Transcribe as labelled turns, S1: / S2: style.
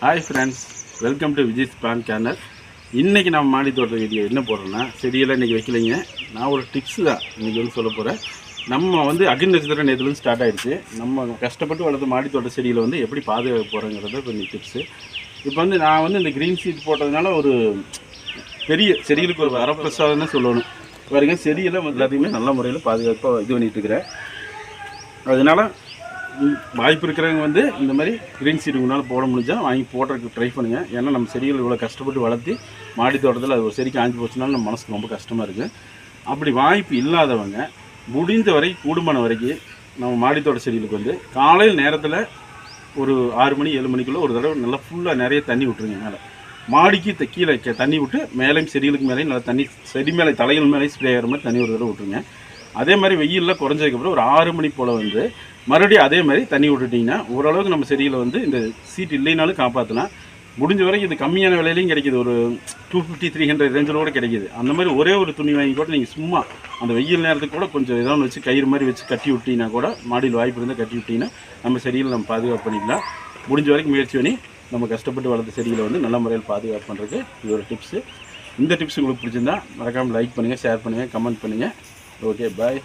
S1: Hi friends, welcome to Vijay's plan channel. இன்றைக்கி நம்ம மாடி தோட்ட வீடியோ என்ன போடுறோன்னா, செடியெல்லாம் இன்றைக்கி வைக்கலைங்க. நான் ஒரு டிப்ஸு தான் இன்றைக்கி வந்து சொல்ல போகிறேன். நம்ம வந்து அக்னி நட்சத்திரம் நேற்றுலேருந்து ஸ்டார்ட் ஆகிடுச்சு. நம்ம கஷ்டப்பட்டு வளர்த்த மாடி தோட்ட செடியில் வந்து எப்படி பாதுகாக்க போகிறோங்கிறத கொஞ்சம் டிப்ஸு. இப்போ வந்து நான் வந்து இந்த க்ரீன் ஷீட் போட்டதுனால ஒரு பெரிய செடிகளுக்கு ஒரு வரப்பிரசாதம்னு சொல்லணும். பாருங்க, செடியெல்லாம் எல்லாத்தையுமே நல்ல முறையில் பாதுகாப்பாக இது பண்ணிகிட்ருக்கிறேன். அதனால் வாய்ப்பு இருக்கிறவங்க வந்து இந்த மாதிரி க்ரீன் சீட் உங்களால் போட முடிஞ்சால் வாங்கி போடுறதுக்கு ட்ரை பண்ணுங்கள். ஏன்னா நம்ம செடிகள் இவ்வளோ கஷ்டப்பட்டு வளர்த்தி மாடி தோட்டத்தில் அது ஒரு செடிக்கு ஆஞ்சி போச்சுனாலும் நம்ம மனசுக்கு ரொம்ப கஷ்டமாக இருக்குது. அப்படி வாய்ப்பு இல்லாதவங்க முடிந்த வரை கூடுமான வரைக்கும் நம்ம மாடி தோட்ட செடிகளுக்கு வந்து காலையில் நேரத்தில் ஒரு 6 மணி 7 மணிக்குள்ளே ஒரு தடவை நல்லா ஃபுல்லாக நிறைய தண்ணி விட்டுருங்க. மேலே மாடிக்கு கீழே தண்ணி விட்டு மேலேயும் செடிகளுக்கு மேலேயும் நல்லா தண்ணி, செடி மேலே தலைகள் மேலே ஸ்ப்ரே ஆகிற மாதிரி தண்ணி ஒரு தடவை விட்டுருங்க. அதே மாதிரி வெயிலில் குறைஞ்சதுக்கப்புறம் ஒரு 6 மணி போல் வந்து மறுபடியும் அதே மாதிரி தண்ணி விட்டுட்டிங்கன்னா ஓரளவுக்கு நம்ம செடியில் வந்து இந்த சீட் இல்லைனாலும் காப்பாற்றலாம். முடிஞ்ச வரைக்கும் இது கம்மியான விலையிலையும் கிடைக்கிது. ஒரு 250-300 ரேஞ்சில் கூட கிடைக்கிது. அந்த மாதிரி ஒரே ஒரு துணி வாங்கி கூட நீங்கள் சும்மா அந்த வெயில் நேரத்துக்கு கூட கொஞ்சம் ஏதாவது வச்சு கயிறு மாதிரி வச்சு கட்டி விட்டிங்கன்னா கூட, மாடியில் வாய்ப்பு இருந்தால் கட்டி விட்டிங்கன்னா நம்ம செடியில் நம்ம பாதுகாப்பு பண்ணிக்கலாம். முடிஞ்ச வரைக்கும் முயற்சி பண்ணி நம்ம கஷ்டப்பட்டு வளர்த்த செடிகளை வந்து நல்ல முறையில் பாதுகாப்பு பண்ணுறதுக்கு இது ஒரு டிப்ஸு. இந்த டிப்ஸ் உங்களுக்கு பிடிச்சிருந்தா மறக்காமல் லைக் பண்ணுங்கள், ஷேர் பண்ணுங்கள், கமெண்ட் பண்ணுங்கள். ஓகே, பாய்.